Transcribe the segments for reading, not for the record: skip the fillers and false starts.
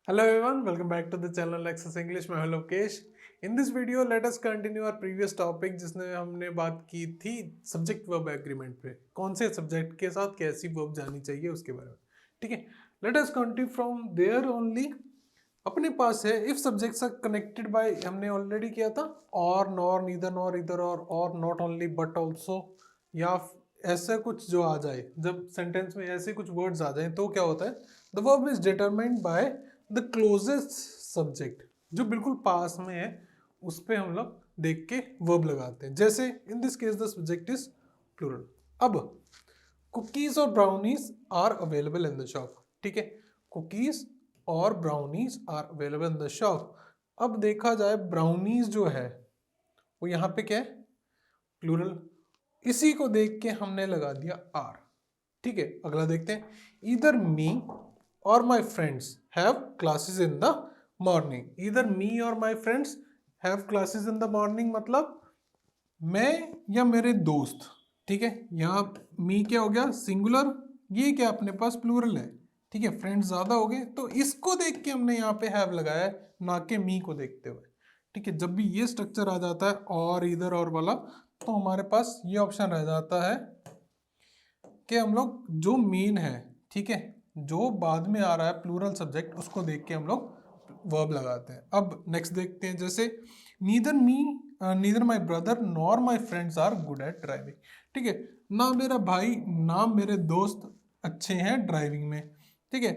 Hello everyone, welcome back to the channel Access English. मैं हूं Lokesh. In this video, let us continue our previous topic जिसमें हमने बात की थी सब्जेक्ट वर्ब एग्रीमेंट पे. कौन से सब्जेक्ट के साथ कैसी वर्ब जानी चाहिए उसके बारे में. ठीक है, let us continue from there only. अपने पास है if subjects are connected by, हमने ऑलरेडी किया था और नॉर, नीदर नॉर, इधर और नॉट ओनली बट ऑल्सो, या ऐसा कुछ जो आ जाए, जब सेंटेंस में ऐसे कुछ वर्ड्स आ जाए तो क्या होता है, the verb is determined by the closest subject, जो बिल्कुल पास में है उस पे हम लोग देख के वर्ब लगाते हैं. जैसे in this case the subject is plural. अब कुकीज और brownies are available in the shop. ठीक है, कुकीज और brownies are available in the shop. अब देखा जाए ब्राउनीज जो है वो यहाँ पे क्या है, प्लूरल. इसी को देख के हमने लगा दिया आर. ठीक है, अगला देखते हैं. ईदर मी और my friends have classes in the morning. Either me और my friends have classes in the morning मतलब मैं या मेरे दोस्त. ठीक है, यहाँ मी क्या हो गया, सिंगुलर. ये क्या अपने पास प्लूरल है. ठीक है, फ्रेंड्स ज्यादा हो गए तो इसको देख के हमने यहाँ पे हैव लगाया है, ना कि मी को देखते हुए. ठीक है, जब भी ये स्ट्रक्चर आ जाता है और इधर और वाला, तो हमारे पास ये ऑप्शन रह जाता है कि हम लोग जो मेन है, ठीक है, जो बाद में आ रहा है प्लूरल सब्जेक्ट, उसको देख के हम लोग वर्ब लगाते हैं. अब नेक्स्ट देखते हैं. जैसे neither my brother nor my friends are good at driving. ठीक है, ना मेरा भाई ना मेरे दोस्त अच्छे हैं ड्राइविंग में. ठीक है,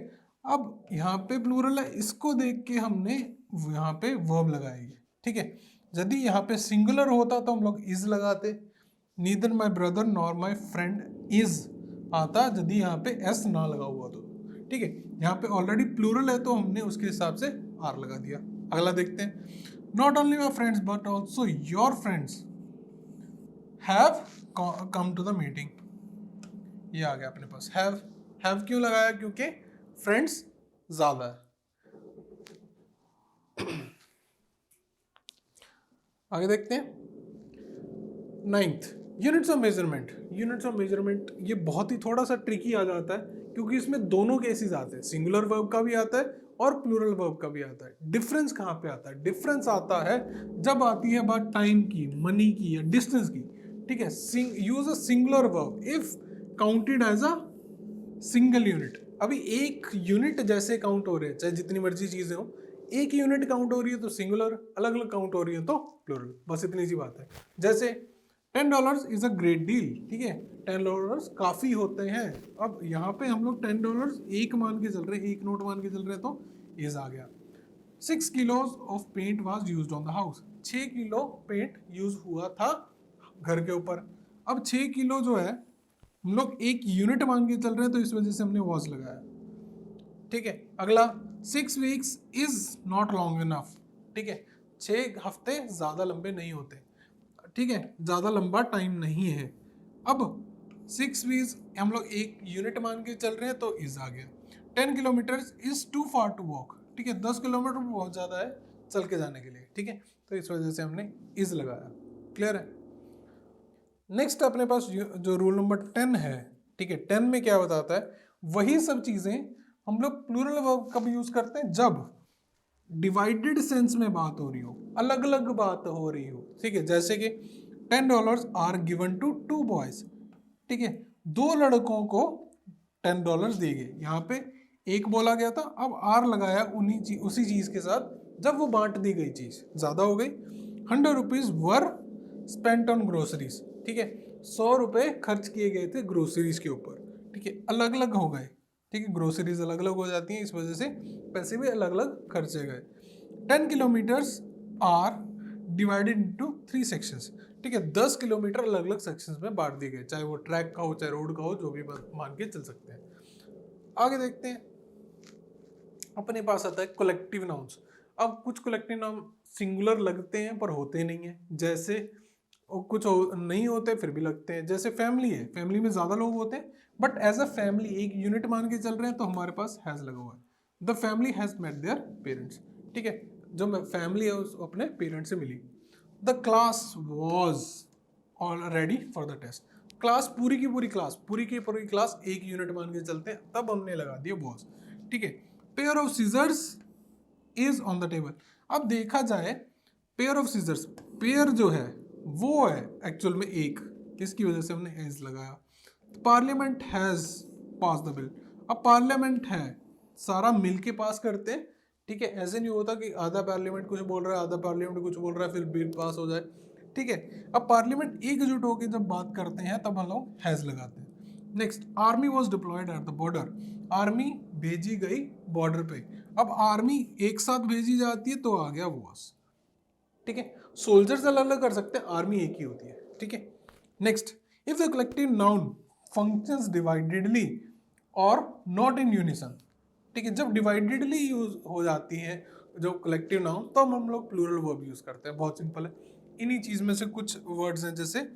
अब यहाँ पे प्लूरल है, इसको देख के हमने यहाँ पे वर्ब लगाएंगे. ठीक है, यदि यहाँ पे सिंगुलर होता तो हम लोग इज लगाते. Neither my brother nor my friend is आता यदि यहाँ पे एस ना लगा हुआ तो. ठीक है, यहाँ पे ऑलरेडी प्लूरल है तो हमने उसके हिसाब से आर लगा दिया. अगला देखते हैं. Not only my friends but also your friends have come to the meeting. ये आ गया अपने पास. हैव क्यों लगाया, क्योंकि फ्रेंड्स ज्यादा है. आगे देखते हैं. 9th, units of measurement. Units of measurement ये बहुत ही थोड़ा सा ट्रिकी आ जाता है, क्योंकि इसमें दोनों केसेस आते हैं, सिंगुलर वर्ब का भी आता है और प्लूरल वर्ब का भी आता है. डिफरेंस कहाँ पे आता है, डिफरेंस आता है जब आती है बात टाइम की, मनी की या डिस्टेंस की. ठीक है, use a singular verb if counted as a single unit. अभी एक यूनिट जैसे काउंट हो रहे हैं, चाहे जितनी मर्जी चीजें हो, एक यूनिट काउंट हो रही है तो सिंगुलर, अलग अलग काउंट हो रही है तो प्लूरल. बस इतनी सी बात है. जैसे $10 इज अ ग्रेट डील. ठीक है, $10 काफी होते हैं. अब यहाँ पे हम लोग $10 एक मान के चल रहे हैं, एक नोट मान के चल रहे हैं, तो इज आ गया. 6 kilos of paint was used on the house. 6 kilo paint use हुआ था घर के ऊपर. अब 6 किलो जो है हम लोग एक यूनिट मान के चल रहे हैं तो इस वजह से हमने वॉज लगाया. ठीक है, अगला 6 weeks is not long enough. ठीक है, 6 हफ्ते ज्यादा लंबे नहीं होते. ठीक है, ज्यादा लंबा टाइम नहीं है. अब 6 weeks हम लोग एक यूनिट मान के चल रहे हैं तो इज आ गया. 10 kilometers is too far to walk. ठीक है, 10 किलोमीटर बहुत ज्यादा है चल के जाने के लिए. ठीक है, तो इस वजह से हमने इज लगाया. क्लियर है. नेक्स्ट अपने पास जो रूल नंबर 10 है. ठीक है, 10 में क्या बताता है, वही सब चीजें हम लोग प्लूरल वर्ब कब यूज करते हैं, जब डिवाइडेड सेंस में बात हो रही हो, अलग अलग बात हो रही हो. ठीक है, जैसे कि $10 आर गिवन टू 2 बॉयज. ठीक है, 2 लड़कों को $10 दिए गए. यहाँ पे एक बोला गया था, अब आर लगाया उसी चीज के साथ जब वो बांट दी गई चीज ज्यादा हो गई. ₹100 वर स्पेंट ऑन ग्रोसरीज. ठीक है, ₹100 खर्च किए गए थे ग्रोसरीज के ऊपर. ठीक है, अलग अलग हो गए. ठीक है, ग्रोसरीज अलग अलग हो जाती हैं, इस वजह से पैसे भी अलग अलग खर्चे गए. 10 kilometres are divided into 3 sections. ठीक है, 10 किलोमीटर अलग अलग सेक्शंस में बांट दिए गए, चाहे वो ट्रैक का हो चाहे रोड का हो, जो भी मान के चल सकते हैं. आगे देखते हैं. अपने पास आता है कलेक्टिव नाउन्स. अब कुछ कलेक्टिव नाउन सिंगुलर लगते हैं पर होते नहीं है, जैसे कुछ नहीं होते फिर भी लगते हैं. जैसे फैमिली है, फैमिली में ज्यादा लोग होते हैं बट एज अ फैमिली एक यूनिट मान के चल रहे हैं तो हमारे पास हैज लगा हुआ है. The family has met their parents. ठीक है, जो फैमिली है उस अपने पेरेंट्स से मिली. The class was all ready for the test. Class पूरी की पूरी क्लास एक यूनिट मान के चलते हैं, तब हमने लगा दिया वॉज. ठीक है, pair of scissors is on the table. अब देखा जाए पेयर ऑफ सीजर्स, पेयर जो है वो है एक्चुअल में एक, किसकी वजह से हमने एज लगाया। Parliament has pass the bill. अब पार्लियामेंट है, सारा मिल के पास करते हैं, ठीक है। ऐसे नहीं होता कि आधा पार्लियामेंट कुछ बोल रहा है, आधा पार्लियामेंट कुछ बोल रहा है, फिर बिल पास हो जाए, ठीक है। अब पार्लियामेंट एकजुट होकर जब बात करते हैं तब हम लोग हैज लगाते हैं। Next, army was diploid at the border. Army भेजी गई बॉर्डर पे। अब आर्मी एक साथ भेजी जाती है तो आ गया वॉज, ठीक है। सोल्जर्स अलग अलग कर सकते हैं, आर्मी एक ही होती है, ठीक है। Next, if the collective noun functions dividedly और नॉट इन यूनिसन, ठीक है। जब डिवाइडेडली यूज हो जाती है जो कलेक्टिव नाउन, तो हम लोग प्लूरल वर्ब यूज करते हैं। बहुत सिंपल है। इन्हीं चीज में से कुछ वर्ड्स हैं, जैसे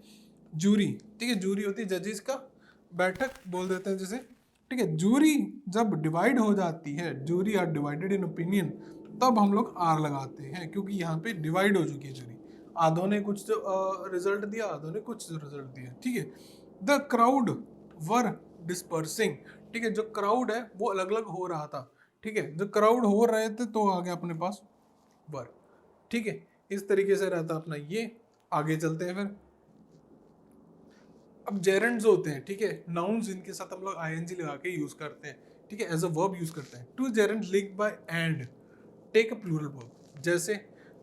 जूरी, ठीक है। जूरी होती है जजेस का, बैठक बोल देते हैं जैसे, ठीक है। जूरी जब डिवाइड हो जाती है, jury are divided in opinion, तब हम लोग आर लगाते हैं, क्योंकि यहाँ पे डिवाइड हो चुकी है जूरी। आधों ने कुछ रिजल्ट दिया, आधों ने कुछ रिजल्ट दिया, ठीक है। द क्राउड वर डिस्पर्सिंग, ठीक है। जो क्राउड है वो अलग अलग हो रहा था, ठीक है। जो क्राउड हो रहे थे तो आ गया अपने पास वर, ठीक है। इस तरीके से रहता अपना ये। आगे चलते हैं फिर। अब जेरेंड्स होते हैं, ठीक है, नाउन्स, इनके साथ हम लोग आईएनजी लगा के यूज करते हैं, ठीक है, एज अ वर्ब यूज करते हैं। Two gerunds linked by and take a plural verb. जैसे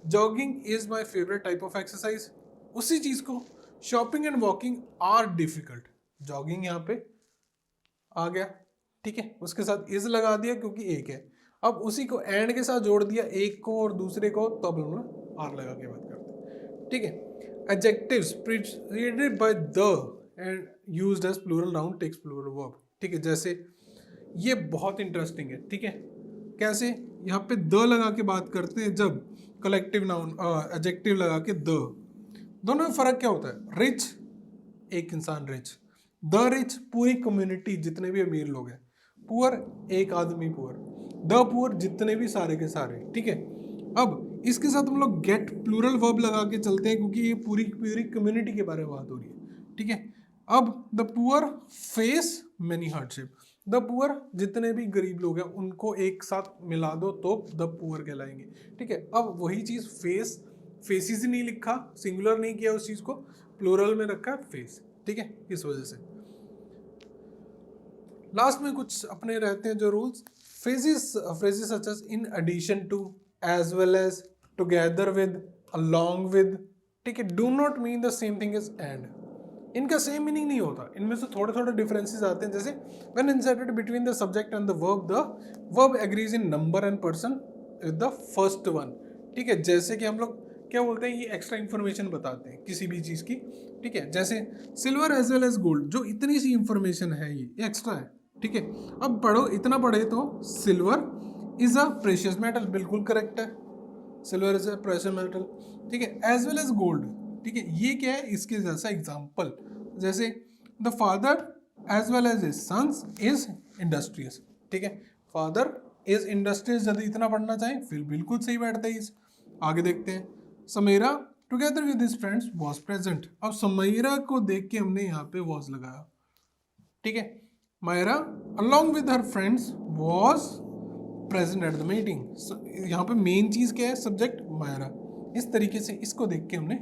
jogging is my favourite type of exercise, उसी चीज को shopping and walking are difficult. Jogging यहाँ पे आ गया, ठीक है, उसके साथ इज लगा दिया क्योंकि एक है। अब उसी को एंड के साथ जोड़ दिया, एक को और दूसरे को, तो अब हम लोग आर लगा के बात करते हैं, ठीक है। Adjectives preceded by the and used as plural noun takes plural verb, ठीक है। जैसे ये बहुत इंटरेस्टिंग है, ठीक है। कैसे, यहाँ पे द लगा के बात करते हैं जब कलेक्टिव नाउन एडजेक्टिव लगा के द, दोनों में फर्क क्या होता है। रिच, एक इंसान रिच, द रिच पूरी कम्युनिटी जितने भी अमीर लोग हैं, पुअर एक आदमी पुअर, द पुअर जितने भी सारे के सारे, ठीक है। अब इसके साथ हम लोग गेट प्लूरल वर्ब लगा के चलते हैं क्योंकि ये पूरी पूरी कम्युनिटी के बारे में बात हो रही है, ठीक है। अब the poor face many hardship, the poor जितने भी गरीब लोग हैं उनको एक साथ मिला दो तो द पुअर कहलाएंगे, ठीक है। अब वही चीज फेस, फेसिस ही नहीं लिखा, सिंगुलर नहीं किया, उस चीज को प्लूरल में रखा फेस, ठीक है, इस वजह से। लास्ट में कुछ अपने रहते हैं जो rules. Phrases, phrases such as in addition to, as well as, together with, along with, ठीक है, do not mean the same thing as and. इनका सेम मीनिंग नहीं होता, इनमें से थोड़े थोड़े डिफरेंसेस आते हैं। जैसे when inserted between the subject and the verb agrees in number and person with the first one, ठीक है। जैसे कि हम लोग क्या बोलते हैं, ये एक्स्ट्रा इन्फॉर्मेशन बताते हैं किसी भी चीज़ की, ठीक है। जैसे silver as well as gold, जो इतनी सी इंफॉर्मेशन है ये एक्स्ट्रा है, ठीक है। अब पढ़ो, इतना पढ़े तो silver is a precious metal, बिल्कुल करेक्ट है, silver is a precious metal, ठीक है। एज वेल एज गोल्ड, ठीक है, ये क्या है, इसके जैसा एग्जाम्पल। जैसे the father as well as his sons is industrious, ठीक है। फादर इज इंडस्ट्रियस, यदि इतना पढ़ना चाहें फिर बिल्कुल सही बैठता है। इस आगे देखते हैं। Samira together with his friends was present. अब समीरा को देख के हमने यहाँ पे वॉज लगाया, ठीक है। Myra along with her friends was present at the meeting. यहाँ पे मेन चीज क्या है, सब्जेक्ट मायरा। इस तरीके से इसको देख के हमने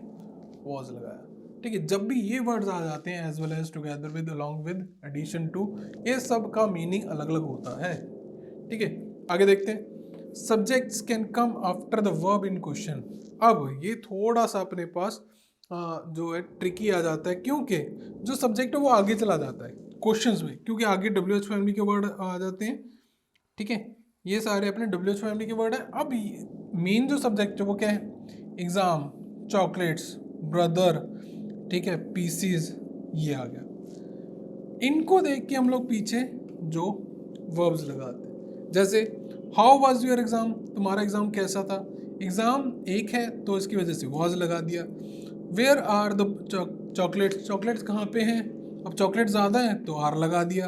वॉज लगाया, ठीक है। जब भी ये वर्ड्स आ जाते हैं, as well as, together with, along with, addition to, ये सब का मीनिंग अलग अलग होता है, ठीक है। आगे देखते हैं। Subjects can come after the verb in question. अब ये थोड़ा सा अपने पास जो है ट्रिकी आ जाता है, क्योंकि जो सब्जेक्ट है वो आगे चला जाता है क्वेश्चंस में, क्योंकि आगे WH फैमिली के वर्ड आ जाते हैं, ठीक है। ये सारे अपने WH फैमिली के वर्ड है। अब मेन जो सब्जेक्ट है वो क्या है, एग्जाम, चॉकलेट्स, ब्रदर, ठीक है, पीसीज, ये आ गया। इनको देख के हम लोग पीछे जो वर्ब्स लगाते हैं। जैसे हाउ वाज योर एग्जाम, तुम्हारा एग्जाम कैसा था। एग्जाम एक है तो इसकी वजह से वाज लगा दिया। Where are the chocolates, chocolates कहाँ पे हैं, अब चॉकलेट ज़्यादा है तो आर लगा दिया।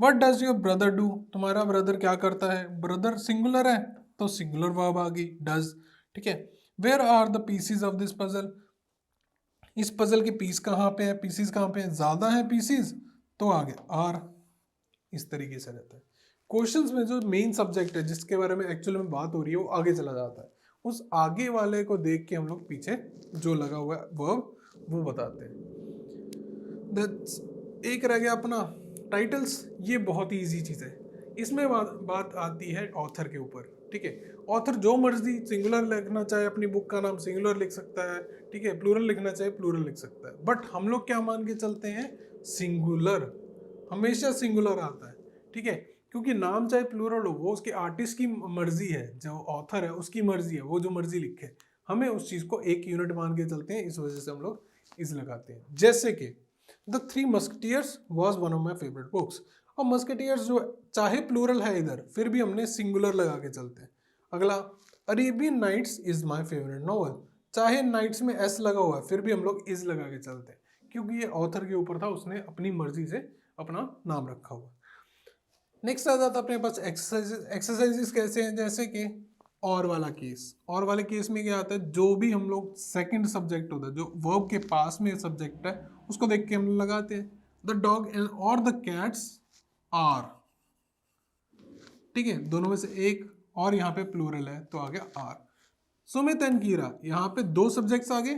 What does your brother do, तुम्हारा ब्रदर क्या करता है, ब्रदर सिंगुलर है तो सिंगुलर वर्ब आ गई डज, ठीक है। Where are the pieces of this puzzle, इस पजल के पीस कहाँ पे है, पीसीज कहाँ पे है, ज़्यादा है पीसीज तो आ गया आर। इस तरीके से रहता है। क्वेश्चंस में जो मेन सब्जेक्ट है जिसके बारे में एक्चुअली में बात हो रही है वो आगे चला जाता है, उस आगे वाले को देख के हम लोग पीछे जो लगा हुआ है वर्ब वो बताते हैं। दैट्स एक रह गया अपना टाइटल्स। ये बहुत ही ईजी चीज़ है। इसमें बात आती है ऑथर के ऊपर, ठीक है। ऑथर जो मर्जी सिंगुलर लिखना चाहे अपनी बुक का नाम सिंगुलर लिख सकता है, ठीक है, प्लूरल लिखना चाहे प्लूरल लिख सकता है, बट हम लोग क्या मान के चलते हैं, सिंगुलर, हमेशा सिंगुलर आता है, ठीक है, क्योंकि नाम चाहे प्लूरल हो वो उसके आर्टिस्ट की मर्जी है, जो ऑथर है उसकी मर्जी है, वो जो मर्जी लिखे, हमें उस चीज़ को एक यूनिट मान के चलते हैं, इस वजह से हम लोग इस लगाते हैं। जैसे कि the three musketeers was one of my favourite books. और मस्केटियर्स जो चाहे प्लूरल है इधर, फिर भी हमने सिंगुलर लगा के चलते हैं। अगला, Arabian nights is my favourite novel, चाहे नाइट्स में एस लगा हुआ है फिर भी हम लोग इज लगा के चलते हैं, क्योंकि ये ऑथर के ऊपर था, उसने अपनी मर्जी से अपना नाम रखा हुआ। नेक्स्ट आ जाता है अपने पास एक्सरसाइजेस कैसे हैं, जैसे कि और वाला केस। और वाले केस में क्या आता है, जो भी हम लोग सेकंड सब्जेक्ट होता है, जो वर्ब के पास में सब्जेक्ट है, उसको देख के हम लोग लगाते हैं। द डॉग एंड और द कैट्स आर, ठीक है, दोनों में से एक, और यहाँ पे प्लूरल है तो आ गया आर। सुमित एंड कीरा, यहाँ पे दो सब्जेक्ट्स आ गए,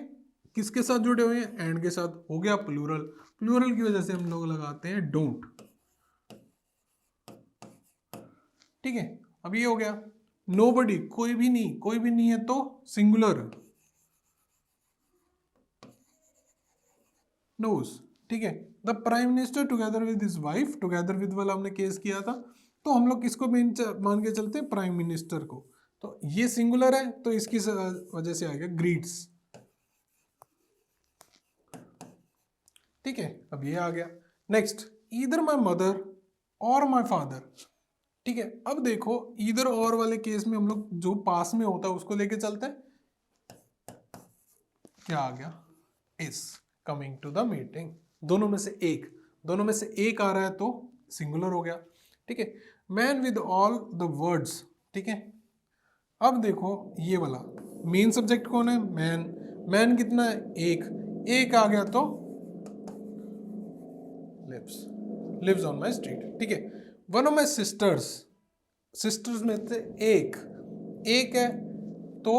किसके साथ जुड़े हुए हैं, एंड के साथ, हो गया प्लूरल। प्लूरल की वजह से हम लोग लगाते हैं डोंट, ठीक है। अब ये हो गया। नोबडी, कोई भी नहीं, कोई भी नहीं है तो सिंगुलर, नोज, ठीक है। The prime minister together with his wife, together with वाला हमने केस किया था, तो हम लोग किसको मान के चलते हैं, प्राइम मिनिस्टर को, तो ये सिंगुलर है तो इसकी वजह से आ गया ग्रीट्स, ठीक है। अब ये आ गया। नेक्स्ट, ईदर माई मदर और माई फादर, ठीक है। अब देखो ईदर और वाले केस में हम लोग जो पास में होता है उसको लेके चलते हैं, क्या आ गया, is coming to the meeting, दोनों में से एक, दोनों में से एक आ रहा है तो सिंगुलर हो गया, ठीक है। Man with all the words, ठीक है। अब देखो ये वाला मेन सब्जेक्ट कौन है, मैन, मैन कितना है, एक, एक आ गया तो lives, lives on my street, ठीक है। One of my sisters, sisters में से एक, एक है तो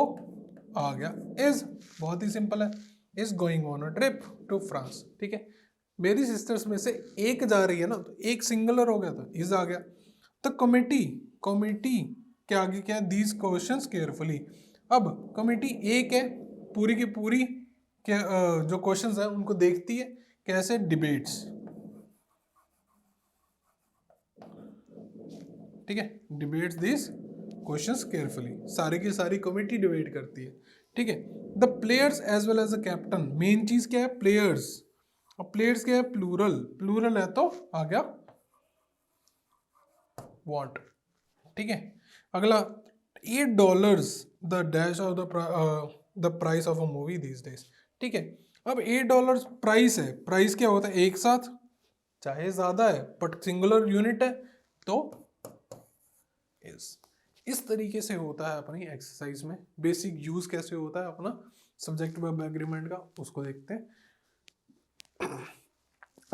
आ गया इज, बहुत ही सिंपल है, is going on a trip to France, ठीक है। मेरी सिस्टर्स में से एक जा रही है ना, तो एक सिंगुलर हो गया तो इज आ गया। द कमिटी, कमिटी के आगे क्या है, दीज क्वेश्चंस केयरफुली। अब कमिटी एक है, पूरी की पूरी के जो क्वेश्चंस है उनको देखती है, कैसे, डिबेट्स, ठीक है, डिबेट्स दिस क्वेश्चंस केयरफुली, सारी की सारी कमेटी डिबेट करती है, ठीक है। The players as well as the captain, मेन चीज क्या है, प्लेयर्स, और प्लेयर्स क्या है, प्लूरल, प्लूरल है तो आ गया वॉन्ट, ठीक है। अगला, $8 the dash of the price of a movie these days, ठीक है। अब $8 प्राइस है, प्राइस क्या होता है, एक साथ, चाहे ज्यादा है बट सिंगुलर यूनिट है तो इस तरीके से होता है अपनी एक्सरसाइज में। बेसिक यूज कैसे होता है अपना सब्जेक्ट वर्ब एग्रीमेंट का, उसको देखते हैं।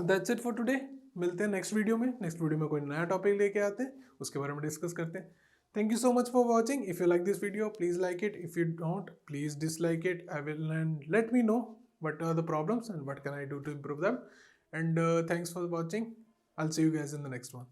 दैट्स इट फॉर टुडे, मिलते हैं नेक्स्ट वीडियो में। नेक्स्ट वीडियो में कोई नया टॉपिक लेके आते हैं, उसके बारे में डिस्कस करते हैं। Thank you so much for watching. If you like this video please like it, if you don't please dislike it. I will and let me know what are the problems and what can I do to improve them, and thanks for watching. I'll see you guys in the next one.